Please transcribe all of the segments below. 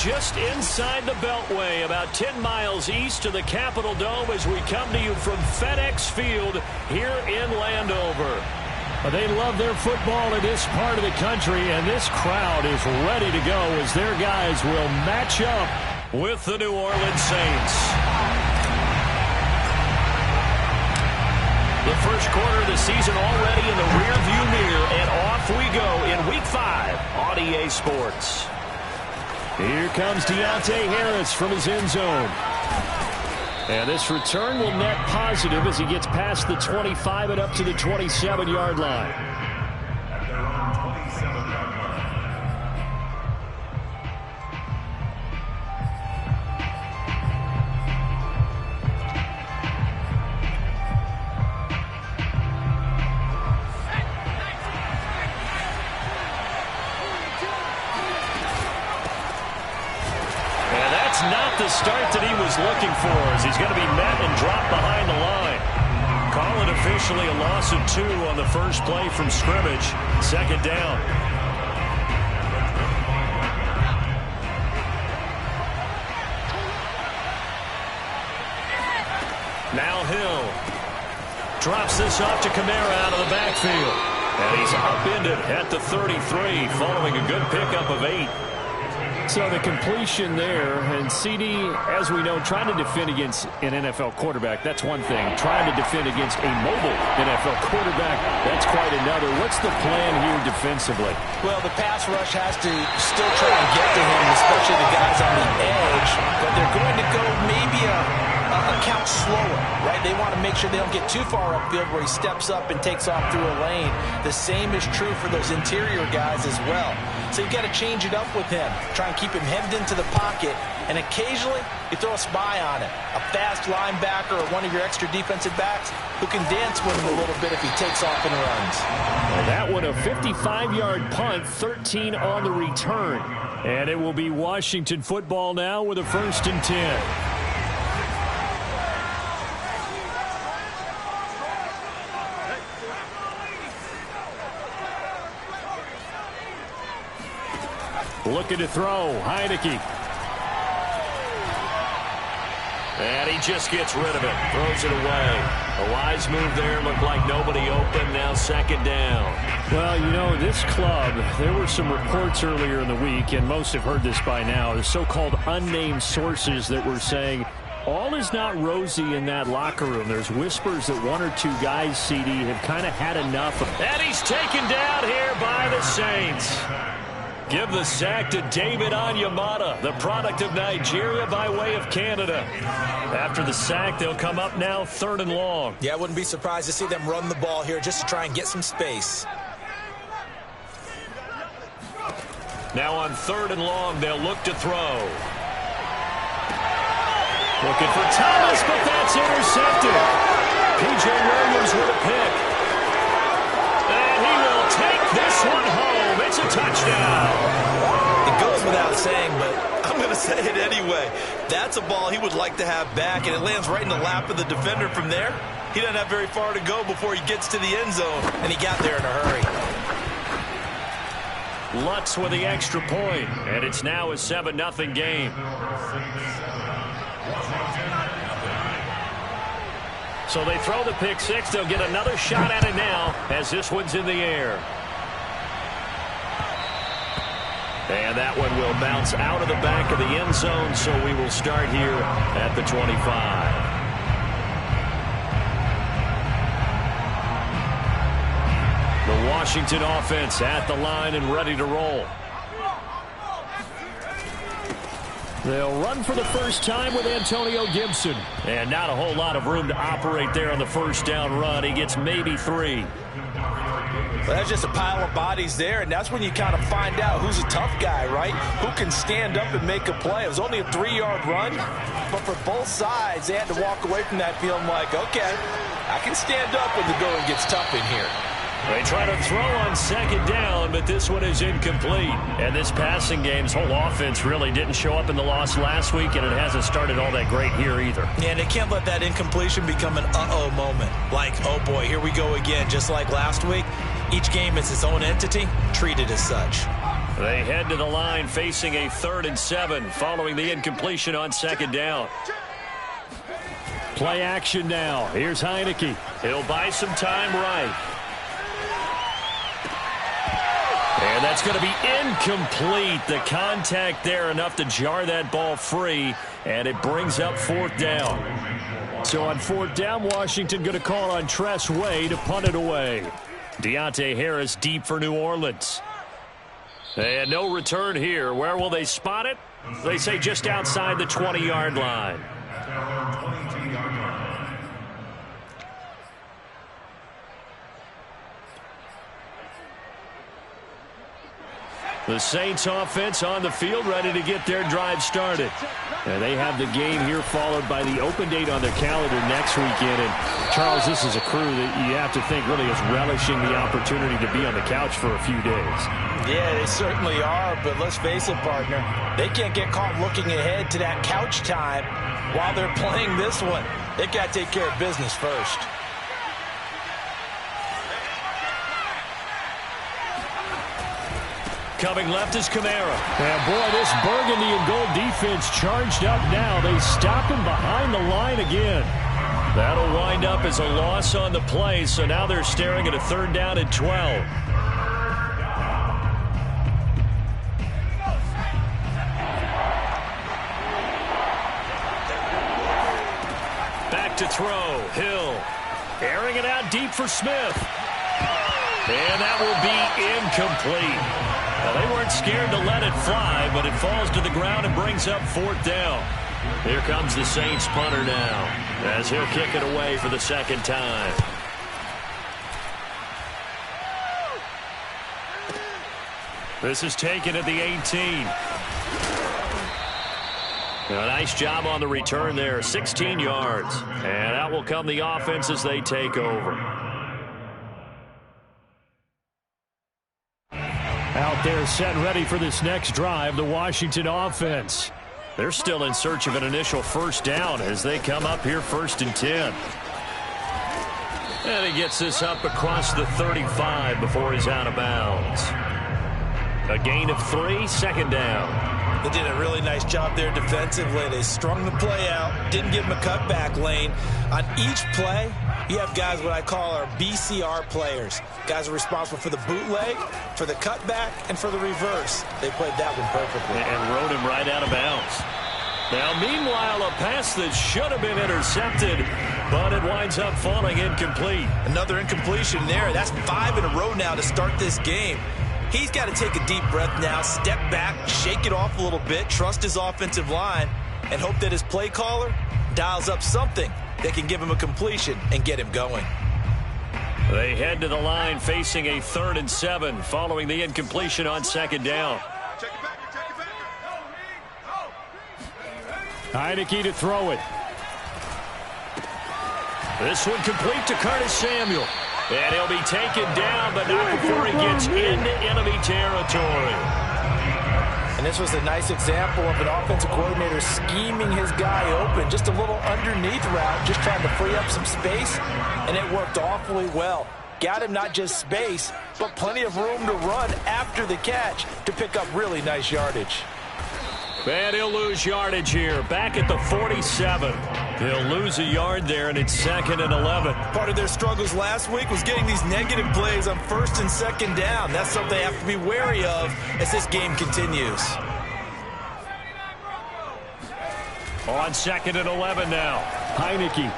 just inside the Beltway, about 10 miles east of the Capitol Dome as we come to you from FedEx Field here in Landover. They love their football in this part of the country, and this crowd is ready to go as their guys will match up with the New Orleans Saints. The first quarter of the season already in the rearview mirror, and off we go in Week 5 on EA Sports. Here comes Deontay Harris from his end zone. And this return will net positive as he gets past the 25 and up to the 27-yard line. Not the start that he was looking for, as he's going to be met and dropped behind the line. Call it officially a loss of 2 on the first play from scrimmage. Second down. Now Hill drops this off to Kamara out of the backfield. And he's upended at the 33 following a good pickup of 8. So the completion there, and CD, as we know, trying to defend against an NFL quarterback, that's one thing. Trying to defend against a mobile NFL quarterback, that's quite another. What's the plan here defensively? Well, the pass rush has to still try and get to him, especially the guys on the edge, but they're going to go maybe a count slower, right? They want to make sure they don't get too far upfield where he steps up and takes off through a lane. The same is true for those interior guys as well. So you've got to change it up with him. Try and keep him hemmed into the pocket, and occasionally you throw a spy on it. A fast linebacker or one of your extra defensive backs who can dance with him a little bit if he takes off and runs. Well, that one a 55-yard punt, 13 on the return. And it will be Washington football now with a 1st and 10. Looking to throw, Heineke. And he just gets rid of it, throws it away. A wise move there, looked like nobody open, now second down. Well, you know, this club, there were some reports earlier in the week, and most have heard this by now, the so-called unnamed sources that were saying all is not rosy in that locker room. There's whispers that 1 or 2 guys, CD, have kind of had enough. And he's taken down here by the Saints. Give the sack to David Onyemata, the product of Nigeria by way of Canada. After the sack, they'll come up now 3rd and long. Yeah, I wouldn't be surprised to see them run the ball here just to try and get some space. Now on 3rd and long, they'll look to throw. Looking for Thomas, but that's intercepted. P.J. Williams with a pick. And he will take this one home. It's a touchdown. It goes without saying, but I'm going to say it anyway. That's a ball he would like to have back, and it lands right in the lap of the defender from there. He doesn't have very far to go before he gets to the end zone, and he got there in a hurry. Lutz with the extra point, and it's now a 7-0 game. So they throw the pick 6. They'll get another shot at it now as this one's in the air. And that one will bounce out of the back of the end zone, so we will start here at the 25. The Washington offense at the line and ready to roll. They'll run for the first time with Antonio Gibson. And not a whole lot of room to operate there on the first down run. He gets maybe 3. Well, that's just a pile of bodies there, and that's when you kind of find out who's a tough guy, right? Who can stand up and make a play. It was only a 3-yard run, but for both sides, they had to walk away from that feeling like, okay, I can stand up when the going gets tough in here. They try to throw on second down, but this one is incomplete. And this passing game's whole offense really didn't show up in the loss last week, and it hasn't started all that great here either. Yeah, and they can't let that incompletion become an uh-oh moment. Like, oh boy, here we go again, just like last week. Each game is its own entity, treated as such. They head to the line facing a 3rd and 7 following the incompletion on 2nd down. Play action now. Here's Heineke. He'll buy some time right. And that's going to be incomplete. The contact there enough to jar that ball free, and it brings up 4th down. So on 4th down, Washington going to call on Tress Way to punt it away. Deontay Harris deep for New Orleans. And no return here. Where will they spot it? They say just outside the 20-yard line. The Saints offense on the field, ready to get their drive started. And they have the game here followed by the open date on their calendar next weekend. And Charles, this is a crew that you have to think really is relishing the opportunity to be on the couch for a few days. Yeah, they certainly are, but let's face it, partner. They can't get caught looking ahead to that couch time while they're playing this one. They've got to take care of business first. Coming left is Kamara. And boy, this burgundy and gold defense charged up now. They stop him behind the line again. That'll wind up as a loss on the play, so now they're staring at a 3rd down and 12. Back to throw. Hill. Airing it out deep for Smith. And that will be incomplete. Well, they weren't scared to let it fly, but it falls to the ground and brings up 4th down. Here comes the Saints punter now, as he'll kick it away for the 2nd time. This is taken at the 18. A nice job on the return there, 16 yards. And out will come the offense as they take over. Out there set ready for this next drive, the Washington offense. They're still in search of an initial 1st down as they come up here 1st and 10. And he gets this up across the 35 before he's out of bounds. A gain of 3, 2nd down. They did a really nice job there defensively. They strung the play out, didn't give him a cutback lane. On each play, you have guys what I call our BCR players. Guys are responsible for the bootleg, for the cutback, and for the reverse. They played that one perfectly. And rode him right out of bounds. Now, meanwhile, a pass that should have been intercepted, but it winds up falling incomplete. Another incompletion there. That's 5 in a row now to start this game. He's got to take a deep breath now, step back, shake it off a little bit, trust his offensive line, and hope that his play caller dials up something that can give him a completion and get him going. They head to the line facing a 3rd and 7 following the incompletion on 2nd down. Heineke to throw it. This one complete to Curtis Samuel. And he'll be taken down, but not before he gets into enemy territory. And this was a nice example of an offensive coordinator scheming his guy open. Just a little underneath route, just trying to free up some space, and it worked awfully well. Got him not just space, but plenty of room to run after the catch to pick up really nice yardage. And he'll lose yardage here, back at the 47. He'll lose a yard there, and it's 2nd and 11. Part of their struggles last week was getting these negative plays on 1st and 2nd down. That's something they have to be wary of as this game continues. On 2nd and 11 now. Heineke.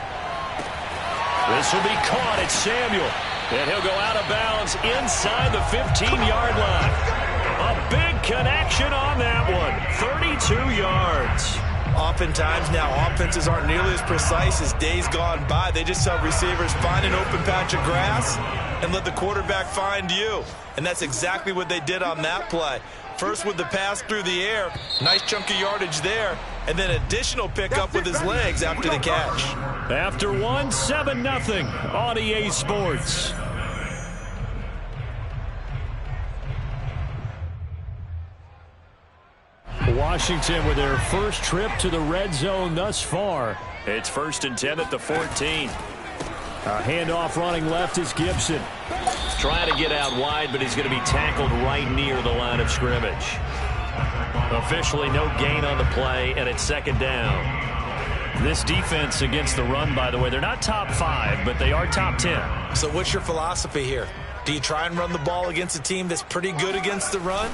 This will be caught. It's Samuel. And he'll go out of bounds inside the 15-yard line. A big connection on that one. 32 yards. Oftentimes now offenses aren't nearly as precise as days gone by. They just have receivers find an open patch of grass and let the quarterback find you. And that's exactly what they did on that play. First with the pass through the air, nice chunk of yardage there, and then additional pickup with his legs after the catch. After 1, 7-0 on EA Sports. Washington with their first trip to the red zone thus far. It's 1st and 10 at the 14. A handoff running left is Gibson. Trying to get out wide, but he's going to be tackled right near the line of scrimmage. Officially no gain on the play, and it's second down. This defense against the run, by the way, they're not top 5, but they are top 10. So what's your philosophy here? Do you try and run the ball against a team that's pretty good against the run?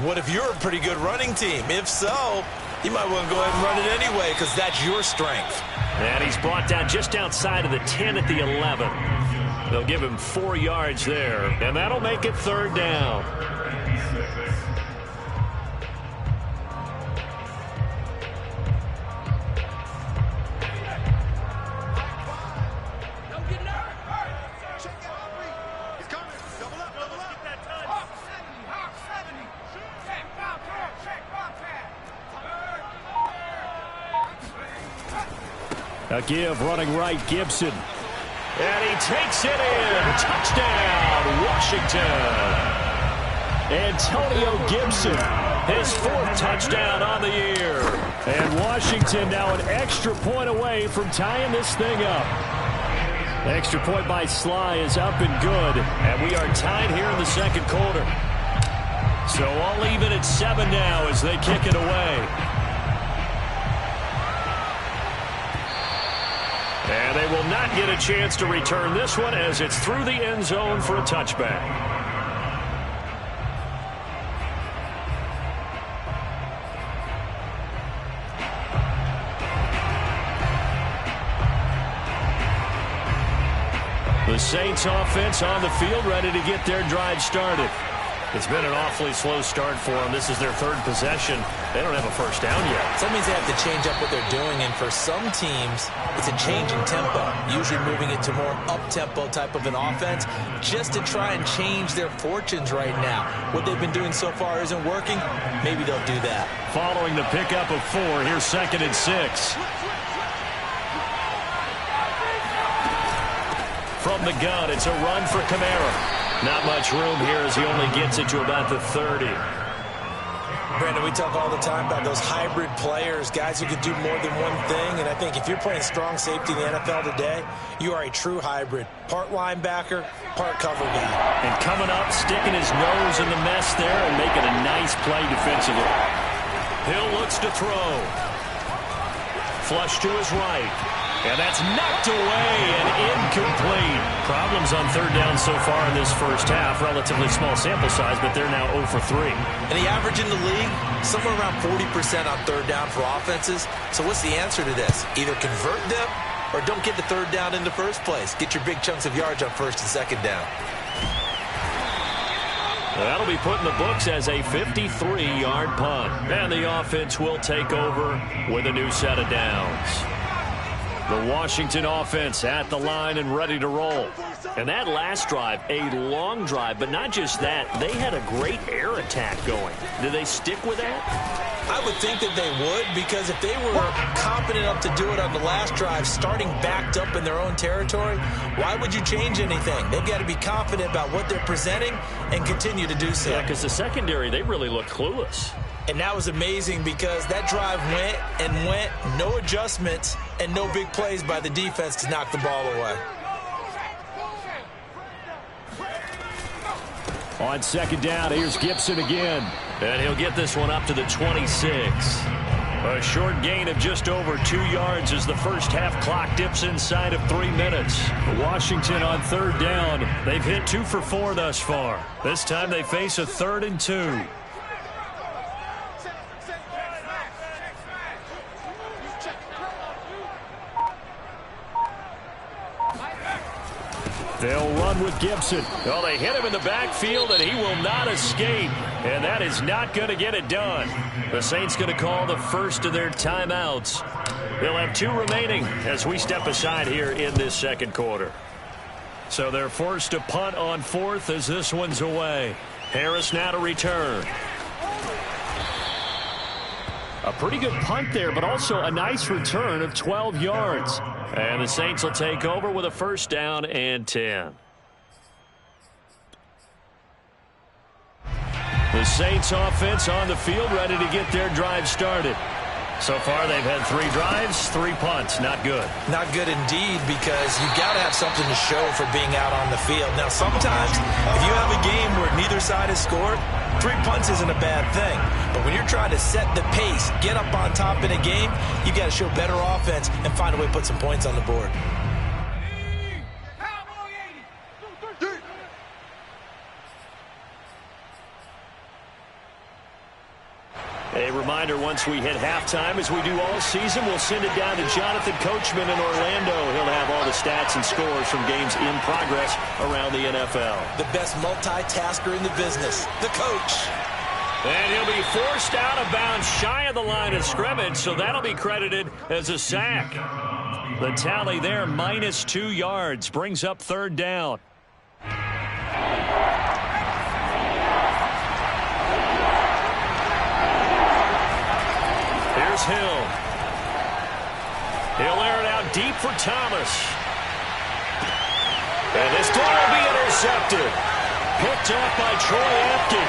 What if you're a pretty good running team? If so, you might want to go ahead and run it anyway because that's your strength. And he's brought down just outside of the 10 at the 11. They'll give him 4 yards there, and that'll make it third down. A give running right, Gibson. And he takes it in. Touchdown, Washington. Antonio Gibson, his 4th touchdown on the year. And Washington now an extra point away from tying this thing up. Extra point by Sly is up and good. And we are tied here in the second quarter. So all even at 7 now as they kick it away. And they will not get a chance to return this one as it's through the end zone for a touchback. The Saints offense on the field ready to get their drive started. It's been an awfully slow start for them. This is their 3rd possession. They don't have a first down yet. So that means they have to change up what they're doing, and for some teams, it's a change in tempo, usually moving it to more up-tempo type of an offense just to try and change their fortunes right now. What they've been doing so far isn't working. Maybe they'll do that. Following the pickup of 4, here's 2nd and 6. From the gun, it's a run for Kamara. Not much room here as he only gets it to about the 30. Brandon, we talk all the time about those hybrid players, guys who can do more than one thing. And I think if you're playing strong safety in the NFL today, you are a true hybrid. Part linebacker, part cover guy. And coming up, sticking his nose in the mess there and making a nice play defensively. Hill looks to throw. Flush to his right. And that's knocked away and incomplete. Problems on 3rd down so far in this first half. Relatively small sample size, but they're now 0 for 3. And the average in the league, somewhere around 40% on 3rd down for offenses. So what's the answer to this? Either convert them or don't get the 3rd down in the first place. Get your big chunks of yards on 1st and 2nd down. That'll be put in the books as a 53-yard punt. And the offense will take over with a new set of downs. The Washington offense at the line and ready to roll. And that last drive, a long drive, but not just that. They had a great air attack going. Do they stick with that? I would think that they would, because if they were confident enough to do it on the last drive, starting backed up in their own territory, why would you change anything? They've got to be confident about what they're presenting and continue to do so. Yeah, because the secondary, they really looked clueless. And that was amazing because that drive went and went, no adjustments, and no big plays by the defense to knock the ball away. On 2nd down, here's Gibson again. And he'll get this one up to the 26. A short gain of just over 2 yards as the first half clock dips inside of 3 minutes. Washington on 3rd down. They've hit 2 for 4 thus far. This time they face a 3rd and 2. They'll run with Gibson. Well, they hit him in the backfield, and he will not escape. And that is not going to get it done. The Saints going to call the first of their timeouts. They'll have 2 remaining as we step aside here in this second quarter. So they're forced to punt on 4th as this one's away. Harris now to return. A pretty good punt there, but also a nice return of 12 yards. And the Saints will take over with a 1st down and 10. The Saints offense on the field ready to get their drive started. So far, they've had 3 drives, 3 punts. Not good. Not good indeed, because you've got to have something to show for being out on the field. Now, sometimes, if you have a game where neither side has scored, 3 punts isn't a bad thing. But when you're trying to set the pace, get up on top in a game, you've got to show better offense and find a way to put some points on the board. A reminder, once we hit halftime, as we do all season, we'll send it down to Jonathan Coachman in Orlando. He'll have all the stats and scores from games in progress around the NFL. The best multitasker in the business, the coach. And he'll be forced out of bounds shy of the line of scrimmage, so that'll be credited as a sack. The tally there, minus 2 yards, brings up 3rd down. Here's Hill. He'll air it out deep for Thomas. And this ball will be intercepted. Picked off by Troy Apke.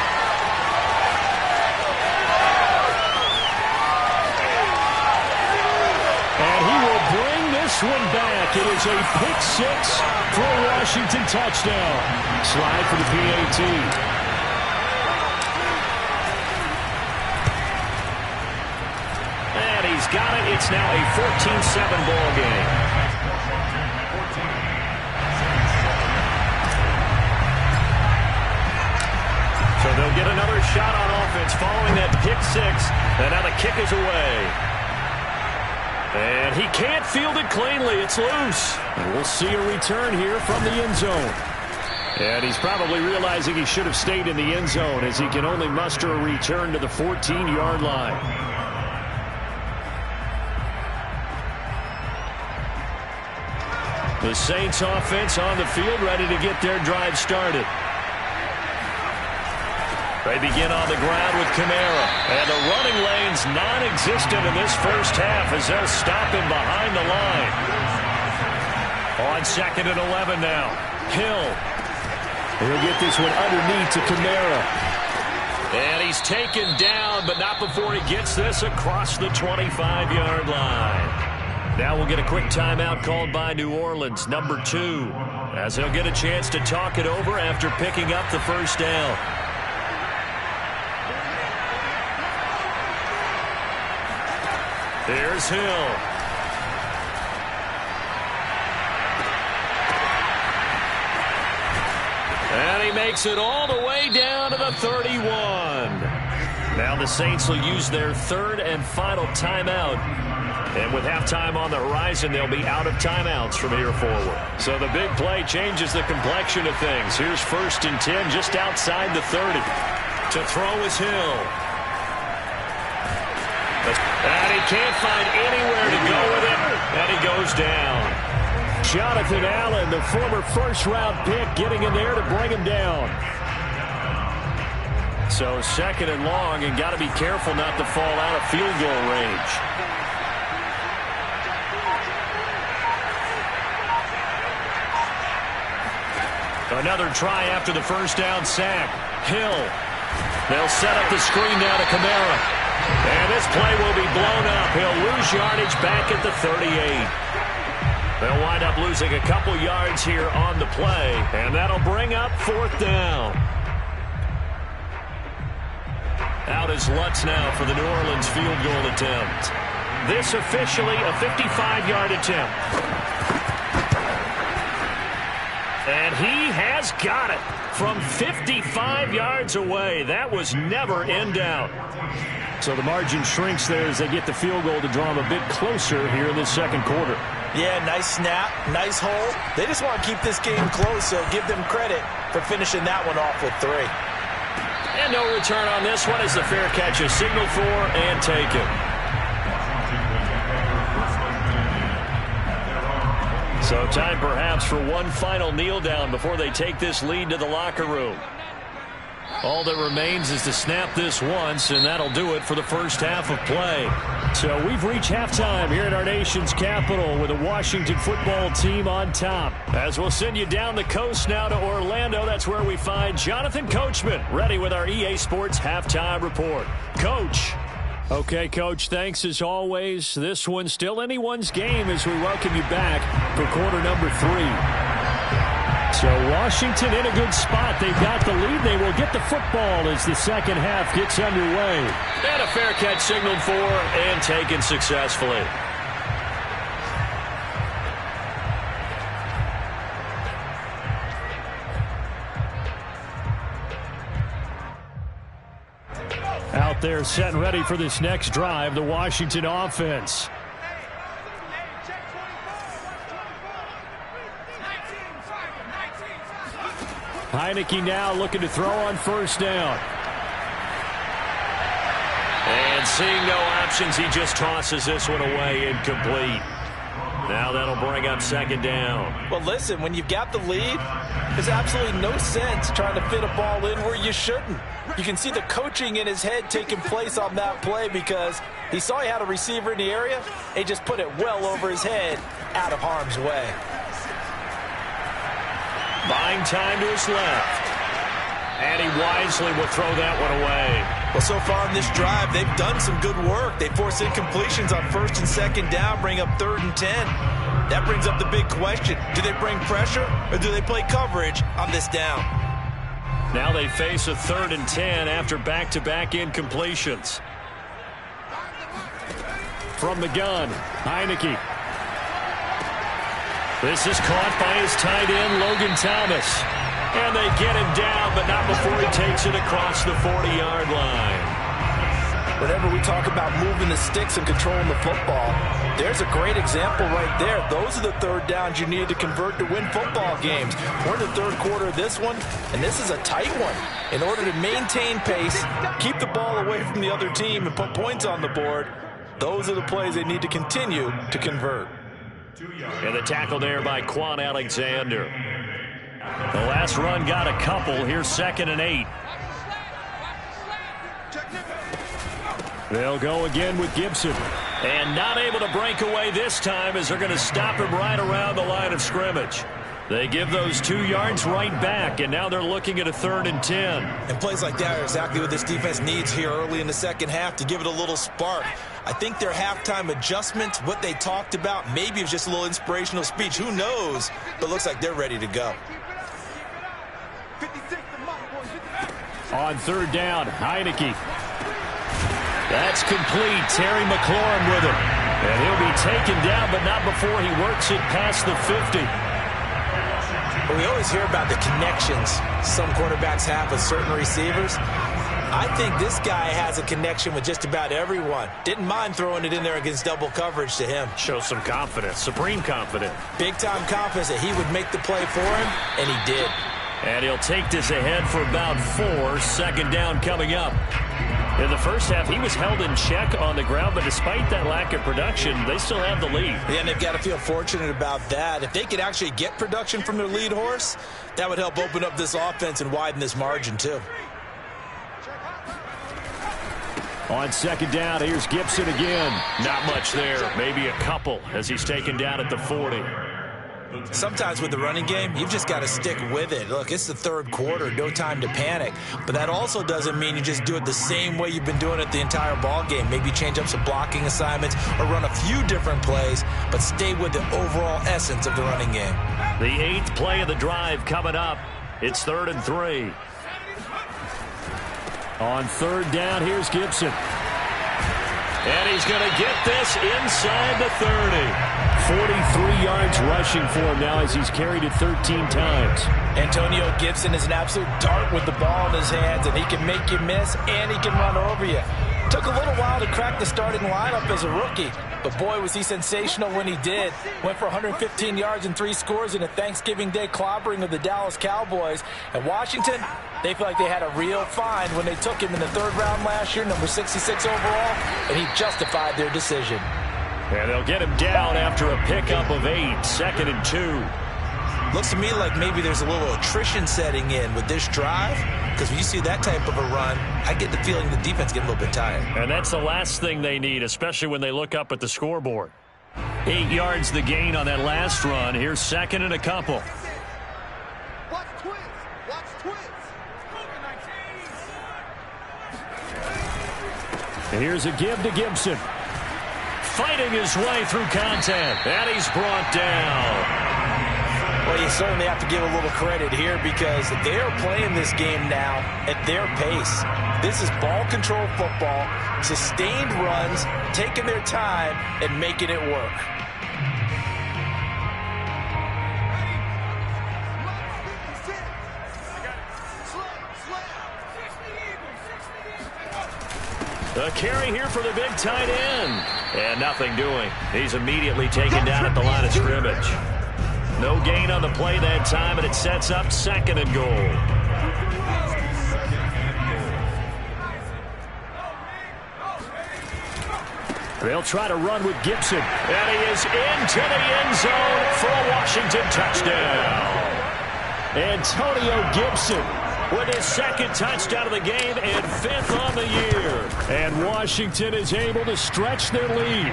And he will bring this one back. It is a pick 6 for a Washington touchdown. Slide for the PAT. He's got it. It's now a 14-7 ball game. So they'll get another shot on offense following that pick 6. And now the kick is away. And he can't field it cleanly. It's loose. And we'll see a return here from the end zone. And he's probably realizing he should have stayed in the end zone, as he can only muster a return to the 14-yard line. The Saints offense on the field, ready to get their drive started. They begin on the ground with Kamara. And the running lane's non-existent in this first half, as they'll stop him behind the line. On 2nd and 11 now. Hill. He'll get this one underneath to Kamara. And he's taken down, but not before he gets this across the 25-yard line. Now we'll get a quick timeout called by New Orleans, number 2, as he'll get a chance to talk it over after picking up the first down. Here's Hill. And he makes it all the way down to the 31. Now the Saints will use their 3rd and final timeout. And with halftime on the horizon, they'll be out of timeouts from here forward. So the big play changes the complexion of things. Here's 1st and 10 just outside the 30. To throw is Hill. And he can't find anywhere to go with it. And he goes down. Jonathan Allen, the former first-round pick, getting in there to bring him down. So 2nd and long, and got to be careful not to fall out of field goal range. Another try after the first down sack. Hill. They'll set up the screen now to Kamara. And this play will be blown up. He'll lose yardage back at the 38. They'll wind up losing a couple yards here on the play. And that'll bring up 4th down. Out is Lutz now for the New Orleans field goal attempt. This officially a 55-yard attempt. And he has got it from 55 yards away. That was never in doubt. So the margin shrinks there as they get the field goal to draw them a bit closer here in the 2nd quarter. Yeah, nice snap, nice hole. They just want to keep this game close, so give them credit for finishing that one off with 3. And no return on this one as the fair catch is signaled for and taken. So time perhaps for one final kneel down before they take this lead to the locker room. All that remains is to snap this once, and that'll do it for the first half of play. So we've reached halftime here at our nation's capital with the Washington football team on top. As we'll send you down the coast now to Orlando, that's where we find Jonathan Coachman ready with our EA Sports halftime report. Coach. Okay, Coach, thanks as always. This one's still anyone's game as we welcome you back for quarter number 3. So Washington in a good spot. They've got the lead. They will get the football as the second half gets underway. And a fair catch signaled for and taken successfully. Out there set and ready for this next drive, the Washington offense. Heinicke now looking to throw on first down. And seeing no options, he just tosses this one away, incomplete. Now that'll bring up second down. Well, listen, when you've got the lead, there's absolutely no sense trying to fit a ball in where you shouldn't. You can see the coaching in his head taking place on that play because he saw he had a receiver in the area. He just put it well over his head, out of harm's way. Buying time to his left. And he wisely will throw that one away. Well, so far in this drive, they've done some good work. They force incompletions on first and second down, bring up 3rd and 10. That brings up the big question. Do they bring pressure or do they play coverage on this down? Now they face a 3rd and 10 after back-to-back incompletions. From the gun, Heinicke. This is caught by his tight end, Logan Thomas. And they get him down, but not before he takes it across the 40-yard line. Whenever we talk about moving the sticks and controlling the football, there's a great example right there. Those are the third downs you need to convert to win football games. We're in the third quarter of this one, and this is a tight one. In order to maintain pace, keep the ball away from the other team, and put points on the board, those are the plays they need to continue to convert. And the tackle there by Quan Alexander. The last run got a couple. Here's 2nd and 8. They'll go again with Gibson. And not able to break away this time as they're going to stop him right around the line of scrimmage. They give those 2 yards right back, and now they're looking at a 3rd and 10. And plays like that are exactly what this defense needs here early in the second half to give it a little spark. I think their halftime adjustments, what they talked about, maybe it was just a little inspirational speech. Who knows? But looks like they're ready to go. On 3rd down, Heinicke. That's complete. Terry McLaurin with him. And he'll be taken down, but not before he works it past the 50. But we always hear about the connections some quarterbacks have with certain receivers. I think this guy has a connection with just about everyone. Didn't mind throwing it in there against double coverage to him. Shows some confidence, supreme confidence. Big-time confidence that he would make the play for him, and he did. And he'll take this ahead for about 4. 2nd down coming up. In the first half, he was held in check on the ground, but despite that lack of production, they still have the lead. Yeah, and they've got to feel fortunate about that. If they could actually get production from their lead horse, that would help open up this offense and widen this margin, too. On 2nd down, here's Gibson again. Not much there, maybe a couple as he's taken down at the 40. Sometimes with the running game, you've just got to stick with it. Look, it's the third quarter, no time to panic. But that also doesn't mean you just do it the same way you've been doing it the entire ball game. Maybe change up some blocking assignments or run a few different plays, but stay with the overall essence of the running game. The 8th play of the drive coming up. It's 3rd and 3. On 3rd down, here's Gibson. And he's going to get this inside the 30. 43 yards rushing for him now as he's carried it 13 times. Antonio Gibson is an absolute dart with the ball in his hands, and he can make you miss, and he can run over you. Took a little while to crack the starting lineup as a rookie, but boy, was he sensational when he did. Went for 115 yards and 3 scores in a Thanksgiving Day clobbering of the Dallas Cowboys. And Washington, they feel like they had a real find when they took him in the 3rd round last year, number 66 overall, and he justified their decision. And they'll get him down after a pickup of 8, 2nd and 2. Looks to me like maybe there's a little attrition setting in with this drive, because when you see that type of a run, I get the feeling the defense getting a little bit tired. And that's the last thing they need, especially when they look up at the scoreboard. 8 yards the gain on that last run. Here's 2nd and a couple. Watch twins. Watch twins. And here's a give to Gibson. Fighting his way through contact. And he's brought down. Well, you certainly have to give a little credit here because they are playing this game now at their pace. This is ball control football, sustained runs, taking their time and making it work. The carry here for the big tight end. And nothing doing. He's immediately taken down at the line of scrimmage. No gain on the play that time, and it sets up 2nd and goal. They'll try to run with Gibson. And he is into the end zone for a Washington touchdown. Antonio Gibson with his 2nd touchdown of the game and 5th on the year. And Washington is able to stretch their lead.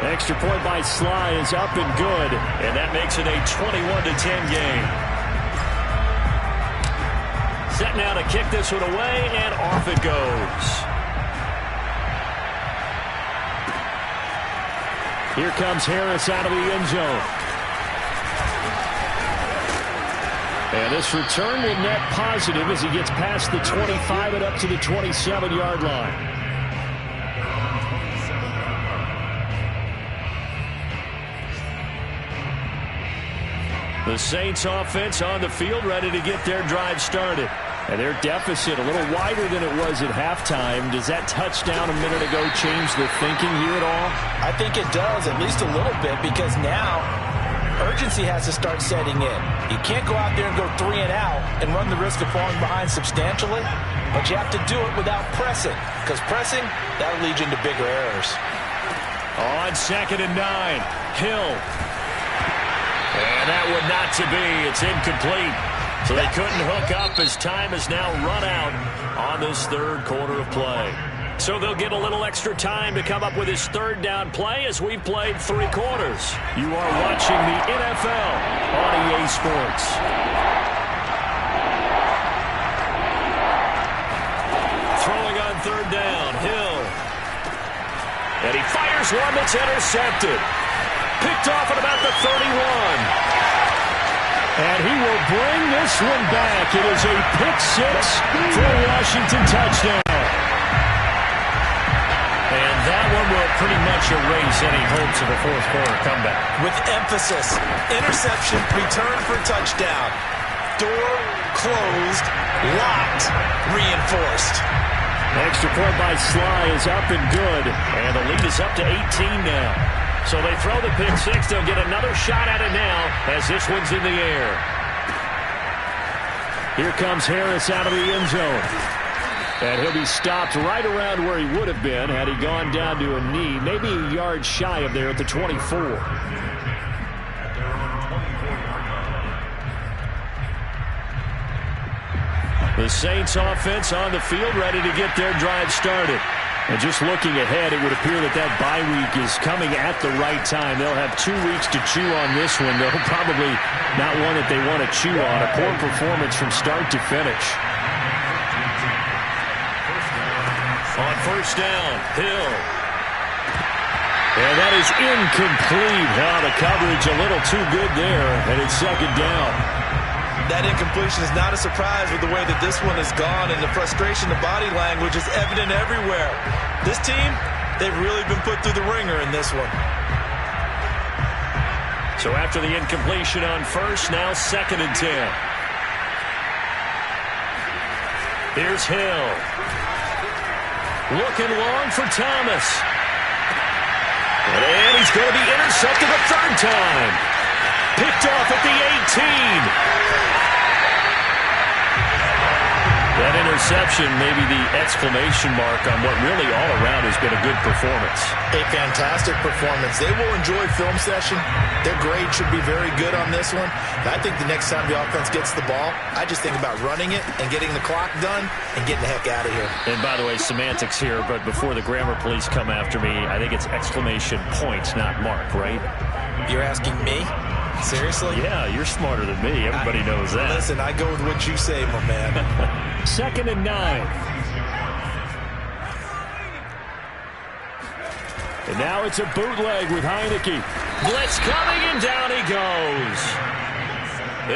Extra point by Sly is up and good, and that makes it a 21-10 game. Set now to kick this one away, and off it goes. Here comes Harris out of the end zone. And this return will net positive as he gets past the 25 and up to the 27-yard line. The Saints offense on the field ready to get their drive started. And their deficit a little wider than it was at halftime. Does that touchdown a minute ago change the thinking here at all? I think it does, at least a little bit, because now urgency has to start setting in. You can't go out there and go 3 and out and run the risk of falling behind substantially, but you have to do it without pressing, because pressing, that'll lead you into bigger errors. On 2nd and 9, Hill. And that would not to be. It's incomplete. So they couldn't hook up as time has now run out on this 3rd quarter of play. So they'll get a little extra time to come up with his 3rd down play as we've played 3 quarters. You are watching the NFL on EA Sports. Throwing on 3rd down, Hill. And he fires one that's intercepted. Picked off at about the 31. And he will bring this one back. It is a pick 6 for a Washington touchdown. And that one will pretty much erase any hopes of a 4th quarter comeback. With emphasis, interception, return for touchdown. Door closed, locked, reinforced. Extra point by Sly is up and good. And the lead is up to 18 now. So they throw the pick 6. They'll get another shot at it now as this one's in the air. Here comes Harris out of the end zone. And he'll be stopped right around where he would have been had he gone down to a knee, maybe a yard shy of there at the 24. The Saints offense on the field ready to get their drive started. And just looking ahead, it would appear that that bye week is coming at the right time. They'll have 2 weeks to chew on this one, though probably not one that they want to chew on. A poor performance from start to finish. On 1st down, Hill. And that is incomplete. The coverage a little too good there, and it's 2nd down. That incompletion is not a surprise with the way that this one has gone, and the frustration, the body language is evident everywhere. This team, they've really been put through the ringer in this one. So after the incompletion on 1st, now 2nd and 10. Here's Hill. Looking long for Thomas. And he's going to be intercepted a 3rd time. Picked off at the 18. That interception may be the exclamation mark on what really all around has been a good performance. A fantastic performance. They will enjoy film session. Their grade should be very good on this one. I think the next time the offense gets the ball, I just think about running it and getting the clock done and getting the heck out of here. And by the way, semantics here, but before the grammar police come after me, I think it's exclamation point, not mark, right? You're asking me? Seriously? Yeah, you're smarter than me. Everybody knows that. Listen, I go with what you say, my man. 2nd and 9. And now it's a bootleg with Heineke. Blitz coming, and down he goes.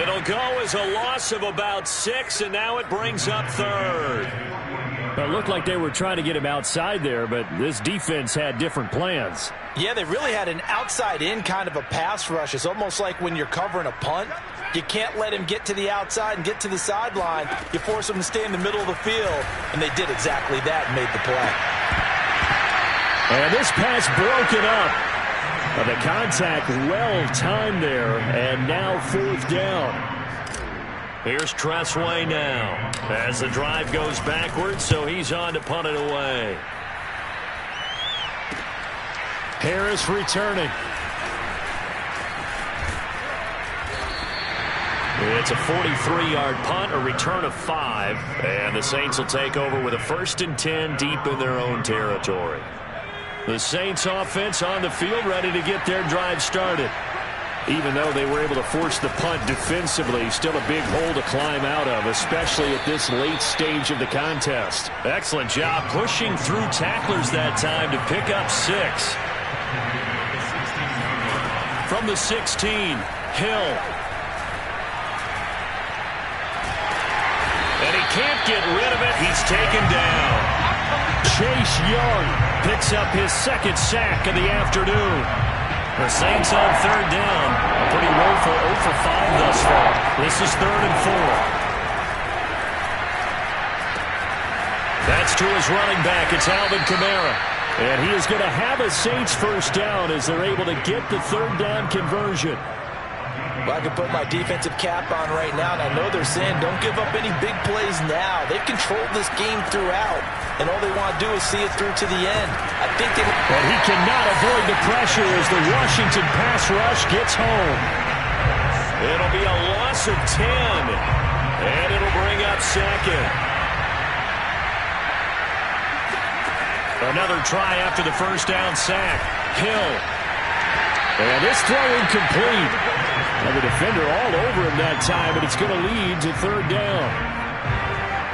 It'll go as a loss of about 6, and now it brings up third. It looked like they were trying to get him outside there, but this defense had different plans. Yeah, they really had an outside-in kind of a pass rush. It's almost like when you're covering a punt. You can't let him get to the outside and get to the sideline. You force him to stay in the middle of the field, and they did exactly that and made the play. And this pass broken up. The contact well-timed there, and now 4th down. Here's Tressway now as the drive goes backwards, so he's on to punt it away. Harris returning. It's a 43-yard punt, a return of 5, and the Saints will take over with a 1st and 10 deep in their own territory. The Saints offense on the field ready to get their drive started. Even though they were able to force the punt defensively, still a big hole to climb out of, especially at this late stage of the contest. Excellent job pushing through tacklers that time to pick up 6. From the 16, Hill. And he can't get rid of it. He's taken down. Chase Young picks up his 2nd sack of the afternoon. The Saints on 3rd down. A pretty woeful 0 for 5 thus far. This is 3rd and 4. That's to his running back. It's Alvin Kamara. And he is going to have a Saints 1st down as they're able to get the 3rd down conversion. Well, I can put my defensive cap on right now, and I know they're saying don't give up any big plays now. They've controlled this game throughout, and all they want to do is see it through to the end. I think they... But he cannot avoid the pressure as the Washington pass rush gets home. It'll be a loss of 10, and it'll bring up 2nd. Another try after the 1st down sack. Hill. And this throw incomplete. And the defender all over him that time, but it's going to lead to 3rd down.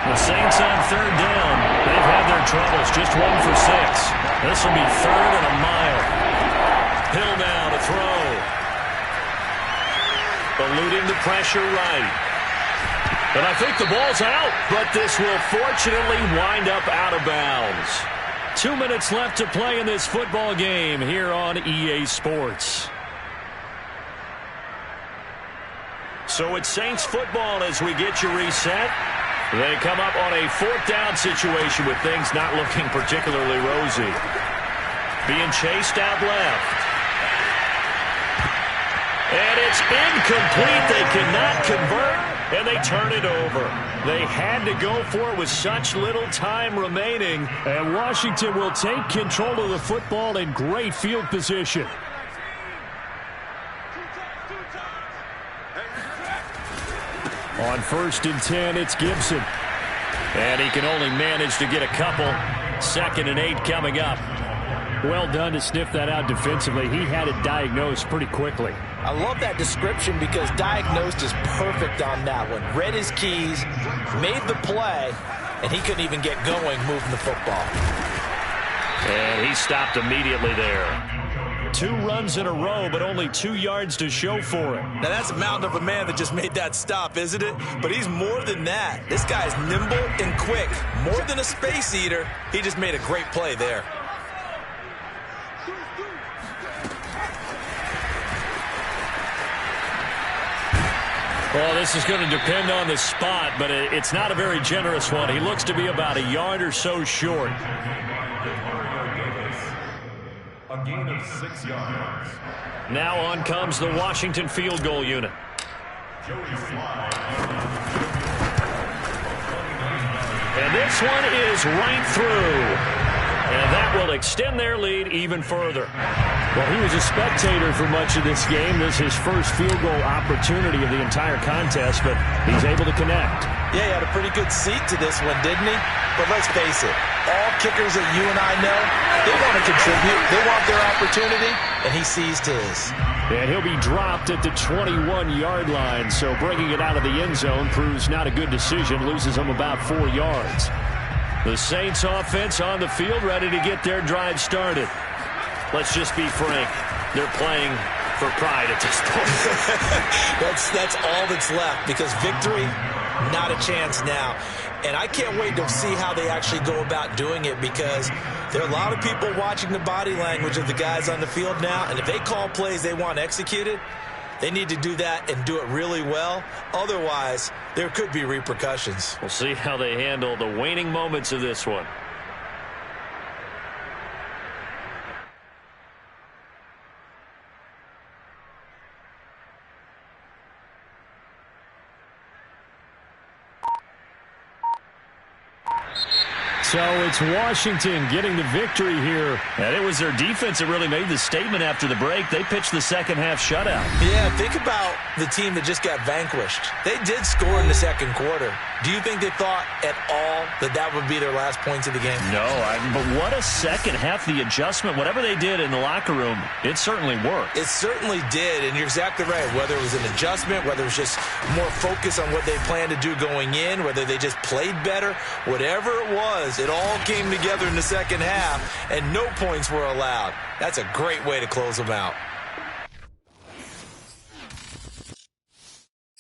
The Saints on 3rd down. They've had their troubles, just 1 for 6. This will be 3rd and a mile. Hill now to throw. Eluding the pressure right. And I think the ball's out, but this will fortunately wind up out of bounds. 2 minutes left to play in this football game here on EA Sports. So it's Saints football as we get you reset. They come up on a 4th down situation with things not looking particularly rosy. Being chased out left. And it's incomplete. They cannot convert, and they turn it over. They had to go for it with such little time remaining, and Washington will take control of the football in great field position. On 1st and 10, it's Gibson. And he can only manage to get a couple. 2nd and 8 coming up. Well done to sniff that out defensively. He had it diagnosed pretty quickly. I love that description because diagnosed is perfect on that one. Read his keys, made the play, and he couldn't even get going moving the football. And he stopped immediately there. 2 runs in a row, but only 2 yards to show for it. Now, that's a mountain of a man that just made that stop, isn't it? But he's more than that. This guy's nimble and quick. More than a space eater. He just made a great play there. Well, this is going to depend on the spot, but it's not a very generous one. He looks to be about a yard or so short. A gain of 6 yards. Now on comes the Washington field goal unit. Joey Slye. And this one is right through. And that will extend their lead even further. Well, he was a spectator for much of this game. This is his first field goal opportunity of the entire contest, but he's able to connect. Yeah, he had a pretty good seat to this one, didn't he? But let's face it, all kickers that you and I know, they want to contribute. They want their opportunity, and he seized his. And he'll be dropped at the 21-yard line, so bringing it out of the end zone proves not a good decision, loses him about 4 yards. The Saints offense on the field ready to get their drive started. let's just be frank. They're playing for pride at this point. That's all that's left, because victory, not a chance now. And I can't wait to see how they actually go about doing it, because there are a lot of people watching the body language of the guys on the field now, and if they call plays they want executed, they need to do that and do it really well. Otherwise, there could be repercussions. We'll see how they handle the waning moments of this one. So it's Washington getting the victory here. And it was their defense that really made the statement after the break. They pitched the second-half shutout. Yeah, think about the team that just got vanquished. They did score in the second quarter. Do you think they thought at all that that would be their last points of the game? No, but what a second half. The adjustment, whatever they did in the locker room, it certainly worked. It certainly did, and you're exactly right. Whether it was an adjustment, whether it was just more focus on what they planned to do going in, whether they just played better, whatever it was, it all came together in the second half, and no points were allowed. That's a great way to close them out.